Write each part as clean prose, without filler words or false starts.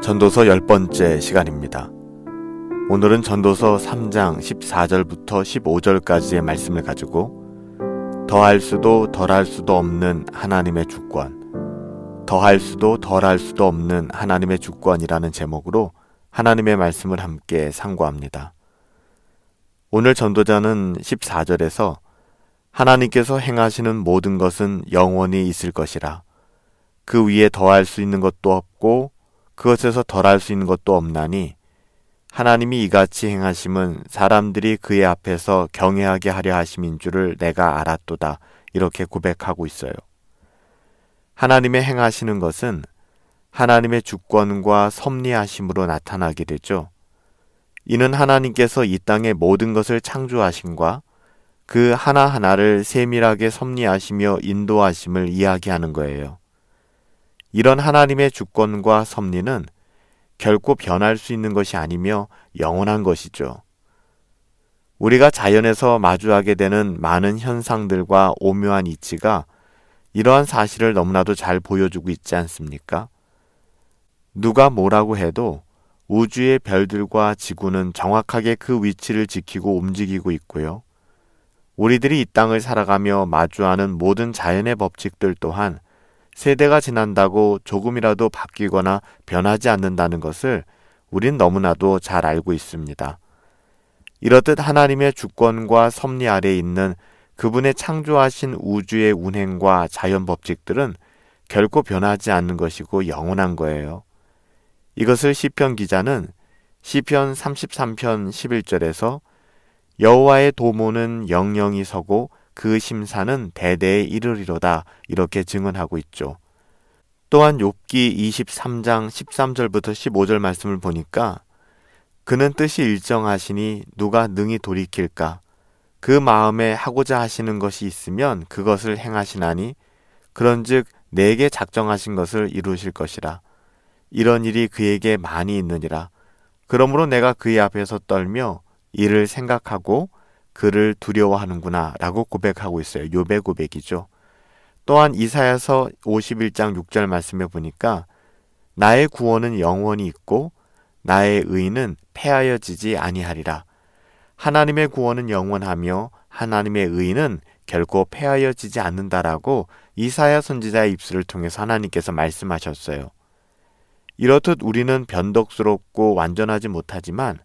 전도서 10번째 시간입니다. 오늘은 전도서 3장 14절부터 15절까지의 말씀을 가지고 더할 수도 덜할 수도 없는 하나님의 주권, 더할 수도 덜할 수도 없는 하나님의 주권이라는 제목으로 하나님의 말씀을 함께 상고합니다. 오늘 전도자는 14절에서 하나님께서 행하시는 모든 것은 영원히 있을 것이라, 그 위에 더할 수 있는 것도 없고 그것에서 덜할 수 있는 것도 없나니 하나님이 이같이 행하심은 사람들이 그의 앞에서 경외하게 하려 하심인 줄을 내가 알았도다, 이렇게 고백하고 있어요. 하나님의 행하시는 것은 하나님의 주권과 섭리하심으로 나타나게 되죠. 이는 하나님께서 이 땅의 모든 것을 창조하심과 그 하나하나를 세밀하게 섭리하시며 인도하심을 이야기하는 거예요. 이런 하나님의 주권과 섭리는 결코 변할 수 있는 것이 아니며 영원한 것이죠. 우리가 자연에서 마주하게 되는 많은 현상들과 오묘한 이치가 이러한 사실을 너무나도 잘 보여주고 있지 않습니까? 누가 뭐라고 해도 우주의 별들과 지구는 정확하게 그 위치를 지키고 움직이고 있고요. 우리들이 이 땅을 살아가며 마주하는 모든 자연의 법칙들 또한 세대가 지난다고 조금이라도 바뀌거나 변하지 않는다는 것을 우린 너무나도 잘 알고 있습니다. 이렇듯 하나님의 주권과 섭리 아래에 있는 그분의 창조하신 우주의 운행과 자연 법칙들은 결코 변하지 않는 것이고 영원한 거예요. 이것을 시편 기자는 시편 33편 11절에서 여호와의 도모는 영영이 서고 그 심사는 대대에 이르리로다, 이렇게 증언하고 있죠. 또한 욥기 23장 13절부터 15절 말씀을 보니까 그는 뜻이 일정하시니 누가 능히 돌이킬까? 그 마음에 하고자 하시는 것이 있으면 그것을 행하시나니 그런즉 내게 작정하신 것을 이루실 것이라. 이런 일이 그에게 많이 있느니라. 그러므로 내가 그의 앞에서 떨며 이를 생각하고 그를 두려워하는구나, 라고 고백하고 있어요. 욥의 고백이죠. 또한 이사야서 51장 6절 말씀에 보니까 나의 구원은 영원히 있고 나의 의는 패하여지지 아니하리라. 하나님의 구원은 영원하며 하나님의 의는 결코 패하여지지 않는다라고 이사야 선지자의 입술을 통해서 하나님께서 말씀하셨어요. 이렇듯 우리는 변덕스럽고 완전하지 못하지만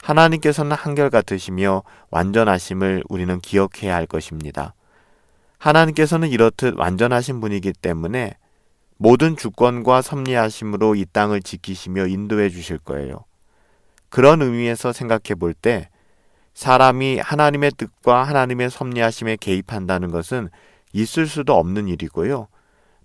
하나님께서는 한결같으시며 완전하심을 우리는 기억해야 할 것입니다. 하나님께서는 이렇듯 완전하신 분이기 때문에 모든 주권과 섭리하심으로 이 땅을 지키시며 인도해 주실 거예요. 그런 의미에서 생각해 볼 때 사람이 하나님의 뜻과 하나님의 섭리하심에 개입한다는 것은 있을 수도 없는 일이고요.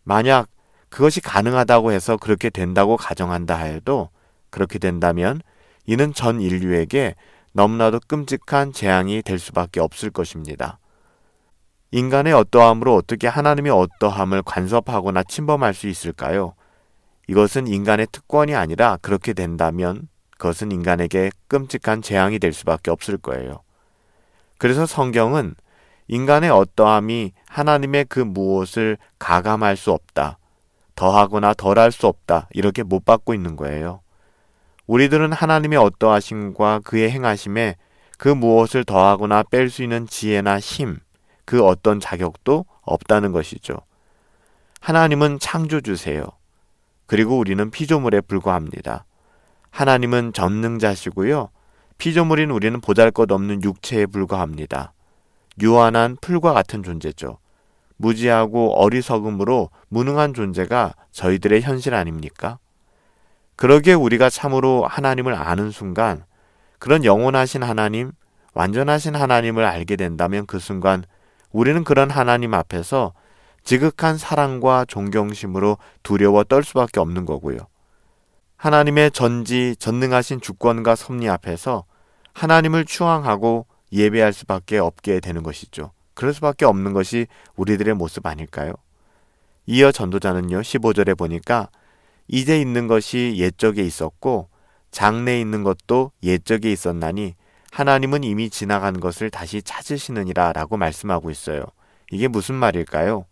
만약 그것이 가능하다고 해서 그렇게 된다고 가정한다 해도 그렇게 된다면 이는 전 인류에게 너무나도 끔찍한 재앙이 될 수밖에 없을 것입니다. 인간의 어떠함으로 어떻게 하나님의 어떠함을 간섭하거나 침범할 수 있을까요? 이것은 인간의 특권이 아니라 그렇게 된다면 그것은 인간에게 끔찍한 재앙이 될 수밖에 없을 거예요. 그래서 성경은 인간의 어떠함이 하나님의 그 무엇을 가감할 수 없다, 더하거나 덜할 수 없다, 이렇게 못 받고 있는 거예요. 우리들은 하나님의 어떠하심과 그의 행하심에 그 무엇을 더하거나 뺄 수 있는 지혜나 힘, 그 어떤 자격도 없다는 것이죠. 하나님은 창조주세요. 그리고 우리는 피조물에 불과합니다. 하나님은 전능자시고요. 피조물인 우리는 보잘것없는 육체에 불과합니다. 유한한 풀과 같은 존재죠. 무지하고 어리석음으로 무능한 존재가 저희들의 현실 아닙니까? 그러기에 우리가 참으로 하나님을 아는 순간, 그런 영원하신 하나님, 완전하신 하나님을 알게 된다면 그 순간 우리는 그런 하나님 앞에서 지극한 사랑과 존경심으로 두려워 떨 수밖에 없는 거고요. 하나님의 전능하신 주권과 섭리 앞에서 하나님을 추앙하고 예배할 수밖에 없게 되는 것이죠. 그럴 수밖에 없는 것이 우리들의 모습 아닐까요? 이어 전도자는요, 15절에 보니까 이제 있는 것이 옛적에 있었고 장래에 있는 것도 옛적에 있었나니 하나님은 이미 지나간 것을 다시 찾으시느니라, 라고 말씀하고 있어요. 이게 무슨 말일까요?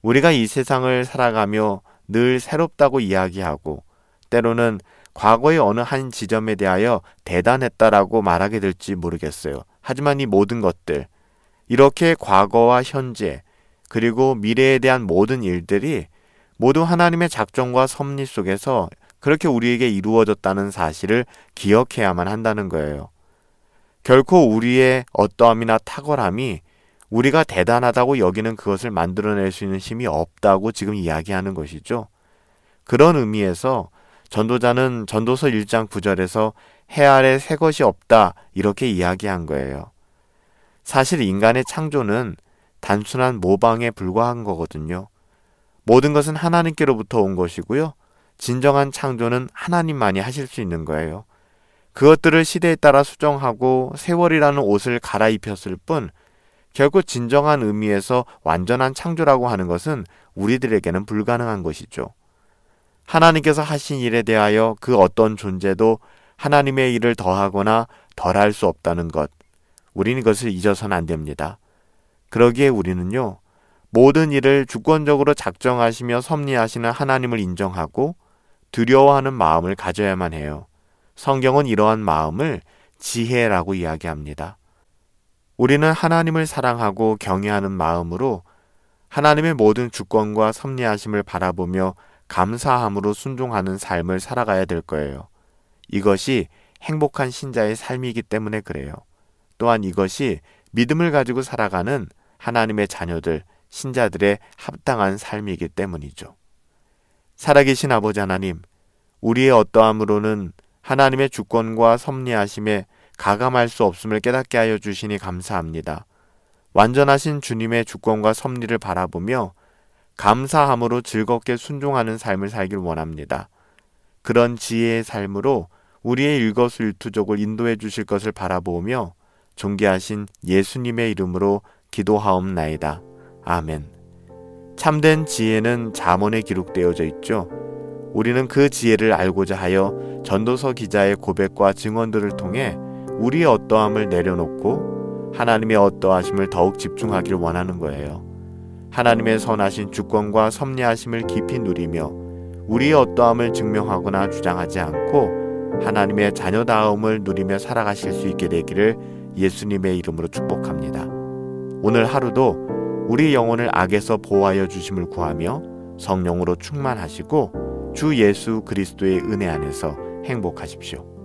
우리가 이 세상을 살아가며 늘 새롭다고 이야기하고 때로는 과거의 어느 한 지점에 대하여 대단했다라고 말하게 될지 모르겠어요. 하지만 이 모든 것들, 이렇게 과거와 현재, 그리고 미래에 대한 모든 일들이 모두 하나님의 작정과 섭리 속에서 그렇게 우리에게 이루어졌다는 사실을 기억해야만 한다는 거예요. 결코 우리의 어떠함이나 탁월함이 우리가 대단하다고 여기는 그것을 만들어낼 수 있는 힘이 없다고 지금 이야기하는 것이죠. 그런 의미에서 전도자는 전도서 1장 9절에서 해 아래 새 것이 없다 이렇게 이야기한 거예요. 사실 인간의 창조는 단순한 모방에 불과한 거거든요. 모든 것은 하나님께로부터 온 것이고요. 진정한 창조는 하나님만이 하실 수 있는 거예요. 그것들을 시대에 따라 수정하고 세월이라는 옷을 갈아입혔을 뿐 결국 진정한 의미에서 완전한 창조라고 하는 것은 우리들에게는 불가능한 것이죠. 하나님께서 하신 일에 대하여 그 어떤 존재도 하나님의 일을 더하거나 덜할 수 없다는 것, 우리는 이것을 잊어서는 안 됩니다. 그러기에 우리는요, 모든 일을 주권적으로 작정하시며 섭리하시는 하나님을 인정하고 두려워하는 마음을 가져야만 해요. 성경은 이러한 마음을 지혜라고 이야기합니다. 우리는 하나님을 사랑하고 경외하는 마음으로 하나님의 모든 주권과 섭리하심을 바라보며 감사함으로 순종하는 삶을 살아가야 될 거예요. 이것이 행복한 신자의 삶이기 때문에 그래요. 또한 이것이 믿음을 가지고 살아가는 하나님의 자녀들, 신자들의 합당한 삶이기 때문이죠. 살아계신 아버지 하나님, 우리의 어떠함으로는 하나님의 주권과 섭리하심에 가감할 수 없음을 깨닫게 하여 주시니 감사합니다. 완전하신 주님의 주권과 섭리를 바라보며 감사함으로 즐겁게 순종하는 삶을 살길 원합니다. 그런 지혜의 삶으로 우리의 일거수일투족을 인도해 주실 것을 바라보며 존귀하신 예수님의 이름으로 기도하옵나이다. 아멘. 참된 지혜는 잠언에 기록되어져 있죠. 우리는 그 지혜를 알고자 하여 전도서 기자의 고백과 증언들을 통해 우리의 어떠함을 내려놓고 하나님의 어떠하심을 더욱 집중하기를 원하는 거예요. 하나님의 선하신 주권과 섭리하심을 깊이 누리며 우리의 어떠함을 증명하거나 주장하지 않고 하나님의 자녀다움을 누리며 살아가실 수 있게 되기를 예수님의 이름으로 축복합니다. 오늘 하루도 우리 영혼을 악에서 보호하여 주심을 구하며 성령으로 충만하시고 주 예수 그리스도의 은혜 안에서 행복하십시오.